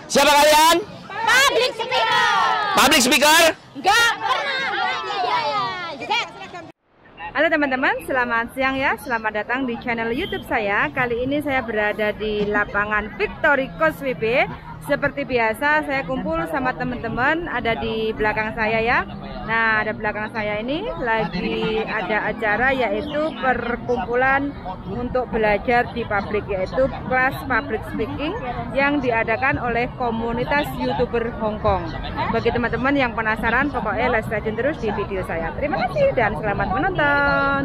Siapa kalian? Public speaker. Public speaker? Enggak pernah. Halo teman-teman, selamat siang ya. Selamat datang di channel YouTube saya. Kali ini saya berada di lapangan Victory Causeway. Seperti biasa saya kumpul sama teman-teman ada di belakang saya ya. Nah, ada belakang saya ini lagi ada acara yaitu perkumpulan untuk belajar di publik, yaitu kelas public speaking yang diadakan oleh komunitas YouTuber Hongkong. Bagi teman-teman yang penasaran, pokoknya let's stay terus di video saya. Terima kasih dan selamat menonton.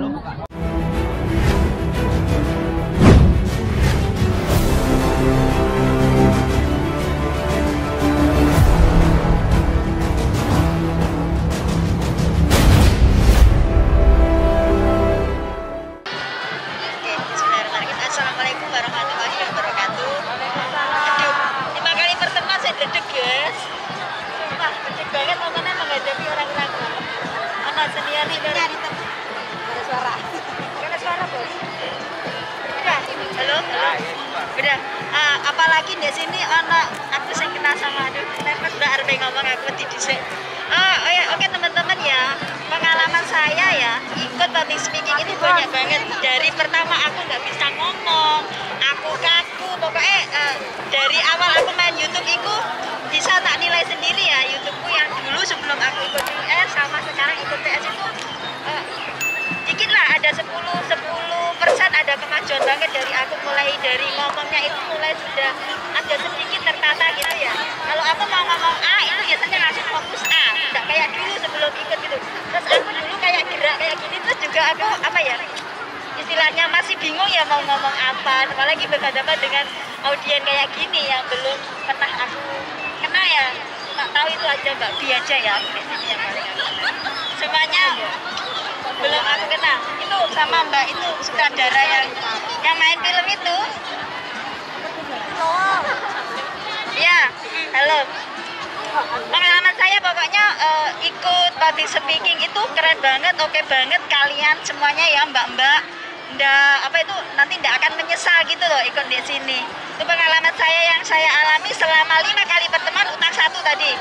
Assalamualaikum warahmatullahi wabarakatuh. Aduh, 5 kali pertemuan saya dedek guys. Sumpah, dedek banget momennya menghadapi orang-orang. Anak senior ini dari ada suara. Ada suara bos. Udah, halo. Udah. Apalagi di sini anak aku yang kena sama aduh. Lepet mbak arep ngomong aku didisik. Oke teman-teman ya, pengalaman saya ya ikut public speaking ini banyak banget. Dari pertama aku nggak bisa ngomong, aku kaku, pokoknya dari awal aku main YouTube itu bisa tak nilai sendiri ya. YouTubeku yang dulu sebelum aku ikut US sama sekarang ikut TS itu dikit lah, ada 10% ada kemajuan banget dari aku. Mulai dari ngomongnya itu mulai sudah ada sedikit tertata gitu ya. Kalau aku mau ngomong A itu biasanya langsung fokus A, tidak kayak dulu sebelum ikut gitu. Terus aku dulu kayak gerak kayak gini, terus juga aku apa ya, istilahnya masih bingung ya mau ngomong apa, apalagi berhadapan dengan audiens kayak gini yang belum pernah aku kena ya. Cuma tahu itu aja Mbak Bi aja ya di sini yang paling aku kenal. Semuanya belum aku kenal. Itu sama Mbak itu sutradara yang main film itu. Ya, halo. Pengalaman saya pokoknya ikut public speaking itu keren banget, oke banget. Kalian semuanya ya mbak-mbak, nanti ndak akan menyesal gitu loh ikut di sini. Itu pengalaman saya yang saya alami selama 5 kali pertemuan utang 1 tadi.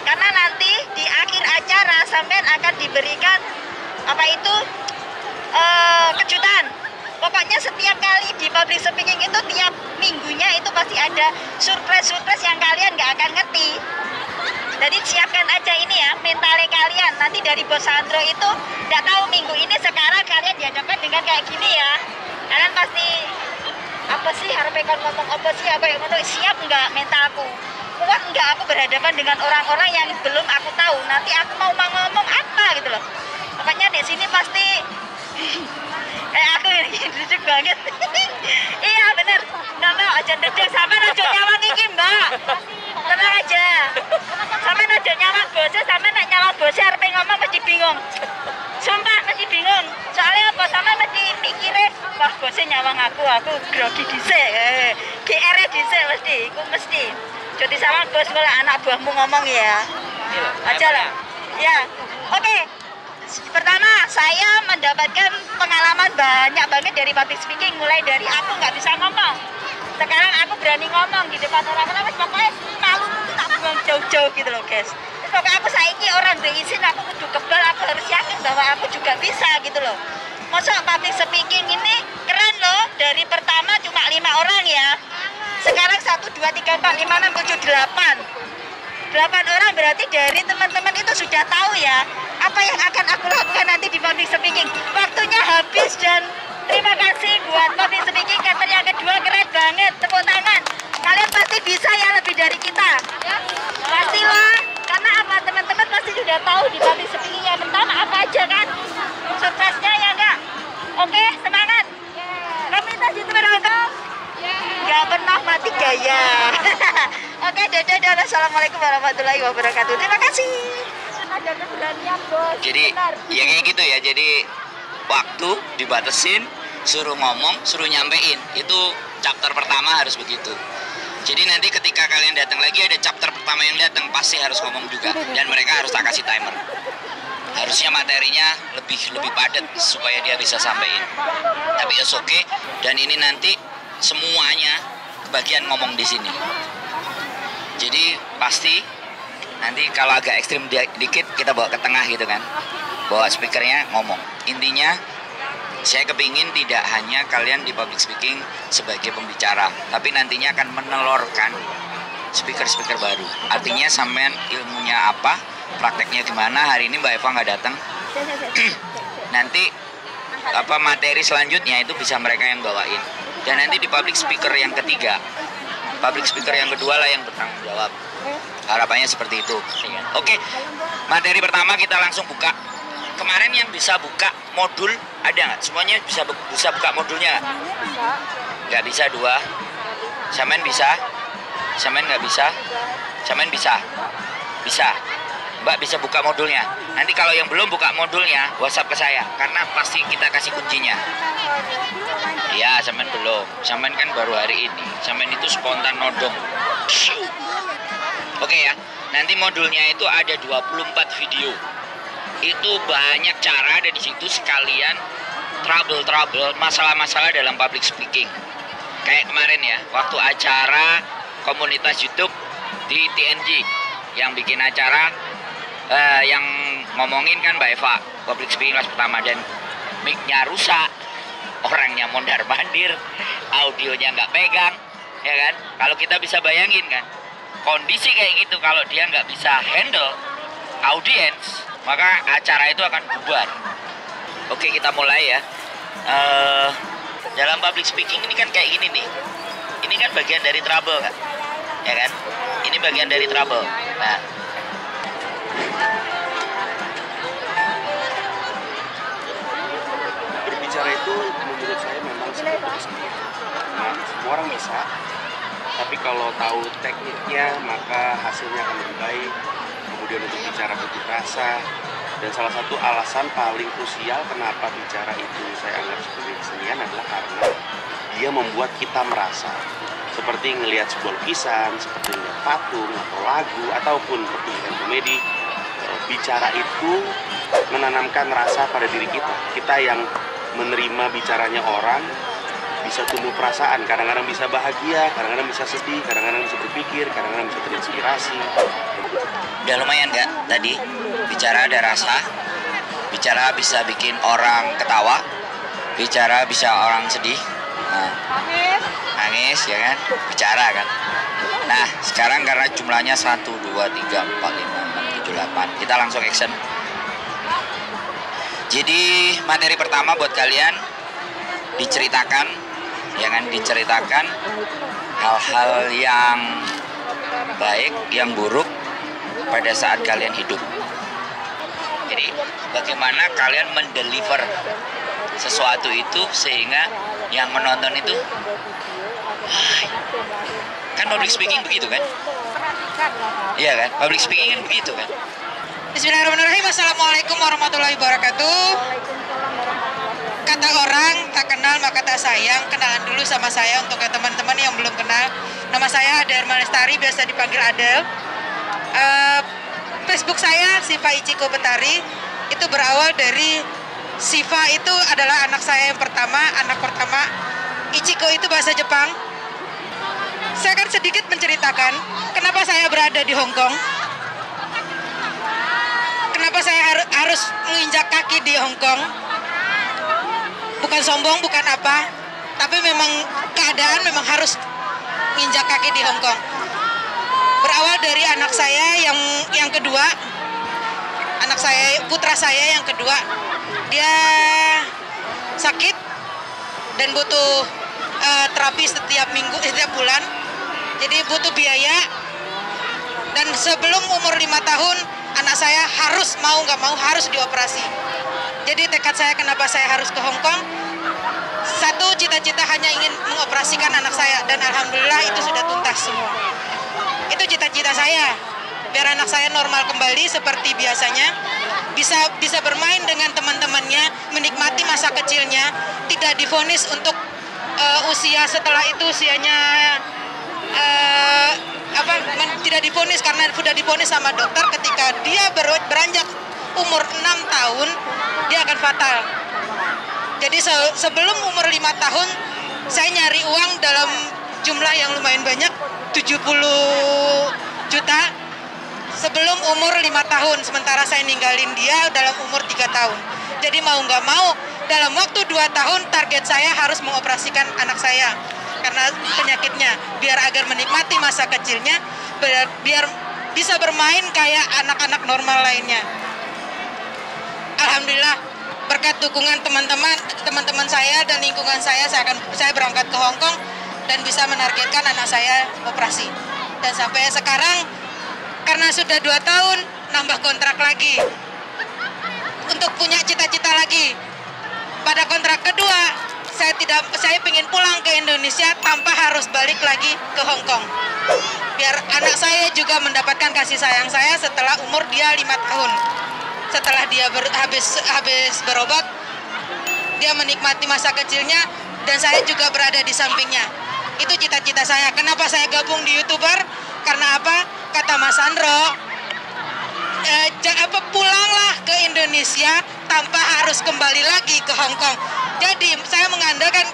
Karena nanti di akhir acara sampean akan diberikan kejutan. Pokoknya setiap kali di public speaking itu tiap minggunya itu pasti ada surprise yang kalian nggak akan ngerti. Jadi siapkan aja ini ya mentalnya kalian. Nanti dari Bos Sandro itu nggak tahu minggu ini sekarang kalian dihadapkan dengan kayak gini ya. Kalian pasti apa sih harapnya ngomong apa sih, apa yang mau siap nggak mentalku? Kuat nggak aku berhadapan dengan orang-orang yang belum aku tahu. Nanti aku mau ngomong apa gitu loh. Pokoknya di sini pasti aku duduk banget. Iya bener. Mbak aja dedek sama aja nyawang iki mbak. Tenang aja. Sama aja nyawang bosnya, sama nak nyawang bosnya harus ngomong mesti bingung. Sumpah mesti bingung. Soalnya apa, sama mesti mikirnya wah bosnya nyawang aku grogi dhisik. GR dhisik mesti. Jadi sama bos malah anak buahmu ngomong ya. Aja lah. Ya. Oke. Pertama, saya mendapatkan pengalaman banyak banget dari public speaking. Mulai dari aku nggak bisa ngomong, sekarang aku berani ngomong di depan orang-orang. Pokoknya malu itu tak buang jauh-jauh gitu loh guys. Terus pokoknya aku saiki orang berizin, aku kudu kebal, aku harus yakin bahwa aku juga bisa gitu loh. Masa public speaking ini keren loh. Dari pertama cuma 5 orang ya, sekarang 1, 2, 3, 4, 5, 6, 7, 8 orang. Berarti dari teman-teman itu sudah tahu ya apa yang akan aku lakukan nanti di public speaking. Waktunya habis dan terima kasih buat public speaking chapter yang kedua, keren banget, tepuk tangan. Kalian pasti bisa ya lebih dari kita. Pastilah, karena apa, teman-teman pasti sudah tahu di public speaking yang pertama apa aja kan, suksesnya ya enggak. Oke, semangat. Komunitas YouTuber Hongkong nggak pernah mati gaya. Oke, dadah. Assalamualaikum warahmatullahi wabarakatuh. Terima kasih. Ada keberanian bos. Jadi ya kayak gitu ya. Jadi waktu dibatasin, suruh ngomong, suruh nyampein. Itu chapter pertama harus begitu. Jadi nanti ketika kalian datang lagi ada chapter pertama yang datang pasti harus ngomong juga, dan mereka harus tak kasih timer. Harusnya materinya lebih padat supaya dia bisa sampein. Tapi oke. Dan ini nanti semuanya bagian ngomong di sini. Jadi Jadi pasti nanti kalau agak ekstrim dikit kita bawa ke tengah gitu kan, bawa speakernya ngomong. Intinya saya kepingin tidak hanya kalian di public speaking sebagai pembicara, tapi nantinya akan menelurkan speaker-speaker baru. Artinya sampean ilmunya apa, prakteknya gimana. Hari ini Mbak Eva nggak datang. Nanti materi selanjutnya itu bisa mereka yang bawain. Dan nanti di public speaker yang ketiga, public speaker yang kedua lah yang bertanggung jawab. Harapannya seperti itu. Oke, materi pertama kita langsung buka. Kemarin yang bisa buka modul ada nggak? Semuanya bisa buka modulnya nggak? Nggak bisa dua. Samen bisa? Samen nggak bisa? Samen bisa? Bisa. Mbak bisa buka modulnya. Nanti kalau yang belum buka modulnya, WhatsApp ke saya. Karena pasti kita kasih kuncinya. Ya, Samen belum. Samen kan baru hari ini. Samen itu spontan nodong. Oke ya. Nanti modulnya itu ada 24 video. Itu banyak cara ada di situ, sekalian trouble masalah-masalah dalam public speaking. Kayak kemarin ya, waktu acara komunitas YouTube di TNG yang bikin acara yang ngomongin kan Mbak Eva, public speaking kelas pertama, dan mic-nya rusak, orangnya mondar-mandir, audionya nggak pegang, ya kan? Kalau kita bisa bayangin kan, kondisi kayak gitu kalau dia nggak bisa handle audience, maka acara itu akan bubar. Oke, kita mulai ya. Dalam public speaking ini kan kayak gini nih. Ini kan bagian dari trouble kan? Ya kan? Ini bagian dari trouble. Nah, berbicara itu menurut saya memang seperti itu. Nah, semua orang bisa. Tapi kalau tahu tekniknya maka hasilnya akan lebih baik. Kemudian untuk bicara butuh rasa. Dan salah satu alasan paling krusial kenapa bicara itu saya anggap sebagai kesenian adalah karena dia membuat kita merasa. Seperti ngelihat sebuah lukisan, seperti ngelihat patung atau lagu ataupun pertunjukan komedi. Bicara itu menanamkan rasa pada diri kita. Kita yang menerima bicaranya orang bisa tumbuh perasaan. Kadang-kadang bisa bahagia, kadang-kadang bisa sedih, kadang-kadang bisa berpikir, kadang-kadang bisa terinspirasi. udah lumayan nggak tadi? Bicara ada rasa, bicara bisa bikin orang ketawa, bicara bisa orang sedih, nangis ya kan, bicara kan. Nah sekarang karena jumlahnya 1, 2, 3, 4, 5, 6, 7, 8, kita langsung action. Jadi materi pertama buat kalian diceritakan, ya kan, diceritakan hal-hal yang baik, yang buruk pada saat kalian hidup. Jadi bagaimana kalian mendeliver sesuatu itu sehingga yang menonton itu kan public speaking begitu kan? Iya kan? Public speaking kan begitu kan? Bismillahirrahmanirrahim. Assalamualaikum warahmatullahi wabarakatuh. Kata orang tak kenal maka tak sayang. Kenalan dulu sama saya untuk teman-teman yang belum kenal. Nama saya Adel Malestari, biasa dipanggil Adel. Facebook saya Siva Ichiko Betari. Itu berawal dari Siva itu adalah anak saya yang pertama, anak pertama. Ichiko itu bahasa Jepang. Saya akan sedikit menceritakan kenapa saya berada di Hong Kong. Kenapa saya harus menginjak kaki di Hong Kong? Bukan sombong, bukan apa, tapi memang keadaan memang harus menginjak kaki di Hong Kong. Berawal dari anak saya yang kedua, anak saya, putra saya yang kedua, dia sakit dan butuh terapi setiap minggu, setiap bulan. Jadi butuh biaya. Dan sebelum umur 5 tahun, anak saya harus mau nggak mau harus dioperasi. Jadi tekad saya kenapa saya harus ke Hong Kong, satu cita-cita hanya ingin mengoperasikan anak saya, dan alhamdulillah itu sudah tuntas semua. Itu cita-cita saya, biar anak saya normal kembali seperti biasanya, bisa bermain dengan teman-temannya, menikmati masa kecilnya, tidak divonis untuk usia setelah itu usianya tidak divonis karena sudah divonis sama dokter ketika dia beranjak umur 6 tahun dia akan fatal. Jadi sebelum umur 5 tahun saya nyari uang dalam jumlah yang lumayan banyak, 70 sebelum umur 5 tahun, sementara saya ninggalin dia dalam umur 3 tahun. Jadi mau nggak mau, dalam waktu 2 tahun target saya harus mengoperasikan anak saya karena penyakitnya, biar agar menikmati masa kecilnya, biar bisa bermain kayak anak-anak normal lainnya. Alhamdulillah, berkat dukungan teman-teman saya dan lingkungan saya berangkat ke Hong Kong dan bisa menargetkan anak saya operasi. Dan sampai sekarang karena sudah 2 tahun nambah kontrak lagi untuk punya cita-cita lagi. Pada kontrak kedua saya ingin pulang ke Indonesia tanpa harus balik lagi ke Hong Kong. Biar anak saya juga mendapatkan kasih sayang saya setelah umur dia 5 tahun. Setelah dia habis berobat, dia menikmati masa kecilnya dan saya juga berada di sampingnya. Itu cita-cita saya. Kenapa saya gabung di YouTuber? Karena apa? Kata Mas Sandro, pulanglah ke Indonesia tanpa harus kembali lagi ke Hong Kong. Jadi saya mengandalkan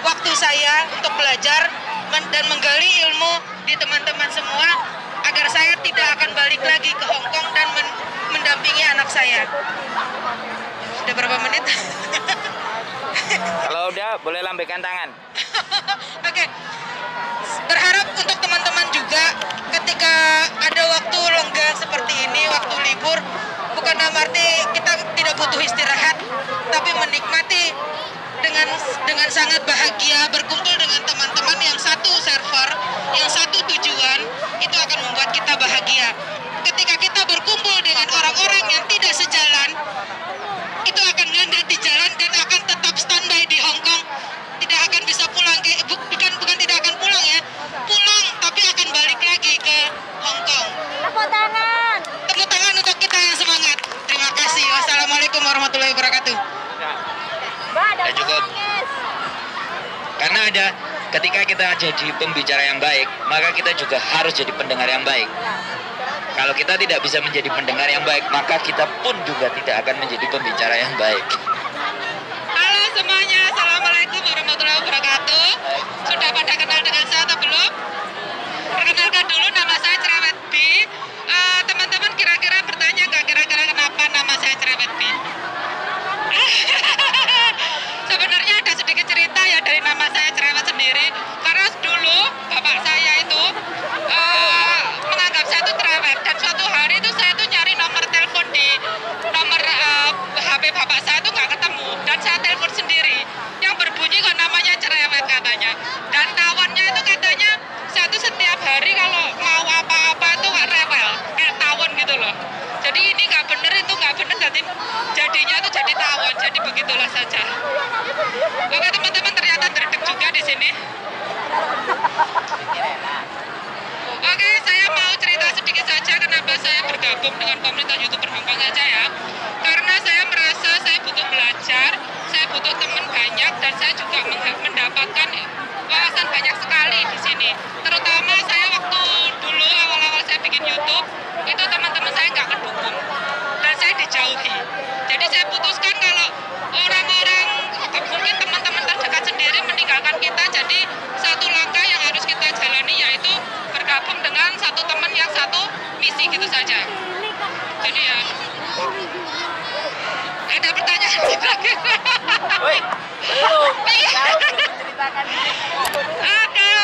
waktu saya untuk belajar dan menggali ilmu di teman-teman semua agar saya tidak akan balik lagi ke Hong Kong dan mendampingi anak saya. Sudah berapa menit? Kalau udah boleh lambaikan tangan. Oke. Berharap untuk teman-teman juga ketika ada waktu longgar seperti ini, waktu libur, bukan dalam arti kita tidak butuh istirahat, tapi menikmati dengan sangat bahagia berkumpul dengan teman-teman yang satu server, yang satu tujuan, itu akan membuat kita bahagia. Ketika kita berkumpul dengan orang-orang yang tidak sejalan, itu akan ngandet di jalan dan akan tetap standby di Hong Kong. Tidak akan bisa pulang, bukan tidak akan pulang ya, pulang tapi akan balik lagi ke Hong Kong. Tepuk tangan. Tepuk tangan untuk kita yang semangat. Terima kasih. Wassalamualaikum warahmatullahi wabarakatuh. Ya cukup. Karena ada ketika kita jadi pembicara yang baik, maka kita juga harus jadi pendengar yang baik. Kalau kita tidak bisa menjadi pendengar yang baik, maka kita pun juga tidak akan menjadi pembicara yang baik. Halo semuanya, assalamualaikum warahmatullahi wabarakatuh. Sudah pada kenal dengan saya atau belum? Perkenalkan dulu, nama saya Cerewet B. Teman-teman kira-kira bertanya nggak kira-kira kenapa nama saya Cerewet B? Sebenarnya ada sedikit cerita ya dari nama saya Cerewet sendiri. Karena dulu bapak saya itu menganggap saya itu cerewet, dan suatu hari itu saya tuh nyari nomor telepon di nomor HP bapak saya itu nggak ketemu, dan saya telepon sendiri yang berbunyi kok namanya Cerewet katanya. Dan tawonnya itu katanya saya tuh setiap hari kalau mau apa-apa itu nggak rewel, kayak tawon gitu loh. Jadi ini nggak bener, itu nggak bener, jadinya itu jadi tawon. Jadi begitulah saja. Oke teman-teman, ternyata derdek juga di sini. Oke, saya mau cerita sedikit saja kenapa saya bergabung dengan komunitas YouTuber Hong Kong saja ya. Karena saya merasa saya butuh belajar, saya butuh teman banyak, dan saya juga mendapatkan wawasan banyak sekali di sini. Terutama saya waktu dulu awal-awal saya bikin YouTube, itu teman-teman saya nggak mendukung dan saya dijauhi. Jadi saya putuskan kalau orang-orang, mungkin teman-teman terdekat sendiri meninggalkan kita, jadi satu langkah yang harus kita jalani yaitu bergabung dengan satu teman yang satu misi gitu saja. Jadi ya, ada pertanyaan kira-kira?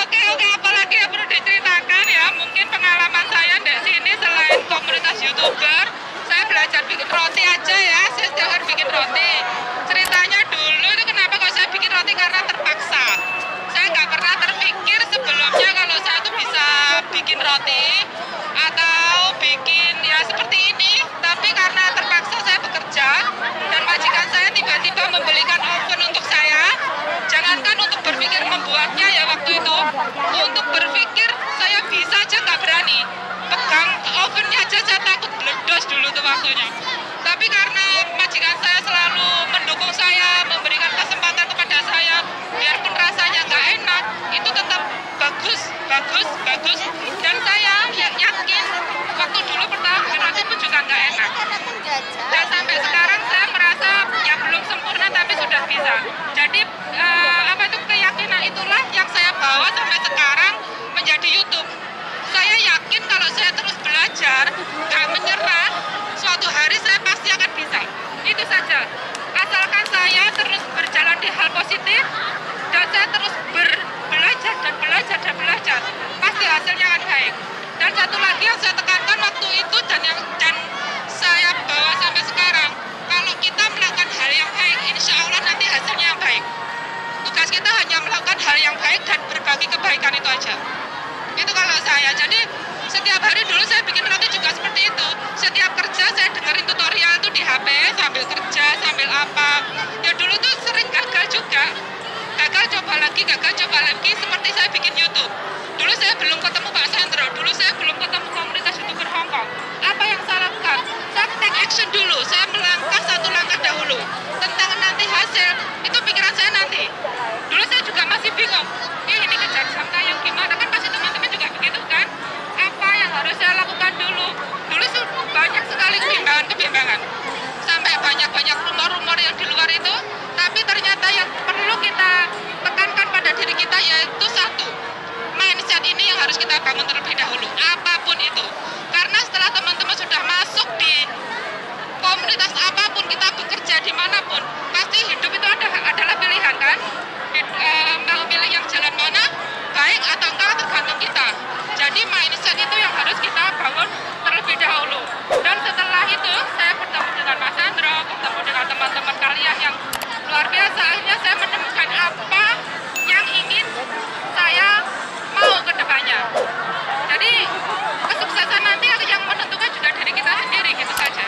Oke, apalagi yang perlu diceritakan ya, mungkin pengalaman saya di sini selain komunitas YouTuber, saya belajar bikin roti aja ya, saya setiap hari bikin roti. Ceritanya dulu itu kenapa kalau saya bikin roti, karena terpaksa. Saya nggak pernah terpikir sebelumnya kalau saya tuh bisa bikin roti atau bikin ya seperti ini, tapi karena terpaksa saya bekerja dan majikan saya tiba-tiba membelikan oven untuk saya. Jangankan untuk berpikir membuatnya ya waktu itu, untuk berpikir saya bisa aja nggak berani pegang ovennya aja, saya takut meledos dulu tuh waktunya. Tapi karena majikan saya selalu mendukung saya, memberikan kesempatan kepada saya, biarpun rasanya nggak enak, itu tetap bagus. Dan saya yakin waktu dulu pertama bikin roti pun juga nggak enak. Dan sampai sekarang saya merasa ya belum sempurna tapi sudah bisa. Jadi keyakinan itulah yang saya bawa sampai sekarang menjadi YouTube. Saya yakin kalau saya terus belajar belajar, nggak menyerah, suatu hari saya pasti akan bisa. Itu saja. Asalkan saya terus berjalan di hal positif, dan saya terus belajar dan belajar dan belajar, pasti hasilnya akan baik. Dan satu lagi yang saya tekankan waktu itu dan saya bawa sampai sekarang, kalau kita melakukan hal yang baik, insya Allah nanti hasilnya yang baik. Tugas kita hanya melakukan hal yang baik dan berbagi kebaikan itu aja. Itu kalau saya. Jadi setiap hari dulu saya bikin roti juga seperti itu. Setiap kerja saya dengerin tutorial itu di HP sambil kerja, sambil apa. Ya dulu tuh sering gagal juga. Gagal coba lagi seperti saya bikin YouTube. Dulu saya belum ketemu Pak Sandro, dulu saya belum ketemu komunitas YouTuber Hongkong. Apa yang saya lakukan? Saya take action dulu, saya melangkah satu langkah dahulu. Tentang nanti hasil, itu pikiran saya nanti. Dulu saya juga masih bingung, ini kejar jangka yang gimana, kan pasti teman-teman juga begitu kan? Apa yang harus saya lakukan dulu? Dulu banyak sekali kebimbangan. Sampai banyak rumor-rumor yang di luar itu, tapi ternyata yang perlu kita tekankan pada diri kita yaitu satu, mindset ini yang harus kita bangun terlebih dahulu, apapun itu. Karena setelah teman-teman sudah masuk di komunitas apapun, kita bekerja dimanapun, pasti hidup itu adalah pilihan kan? Mau pilih yang jalan mana, baik atau enggak tergantung kita. Jadi mindset itu yang harus kita bangun terlebih dahulu. Dan setelah itu saya bertemu dengan Mas Sandro, bertemu dengan teman-teman kalian yang luar biasa. Akhirnya saya menemukan apa yang ingin saya mau ke depannya. Jadi kesuksesan nanti yang menentukan juga diri kita sendiri, gitu saja.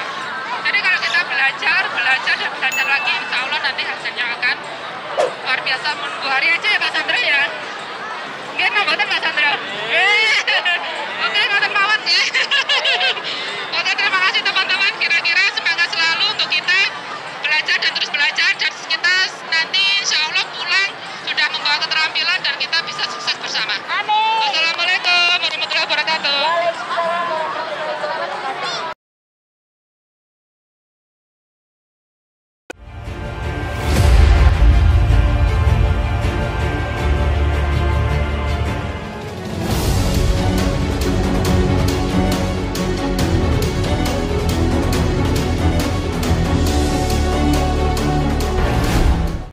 Jadi kalau kita belajar dan belajar lagi, insya Allah nanti hasilnya akan luar biasa. Menunggu hari aja ya Pak Sandro ya. Mungkin nambahkan Pak Sandro.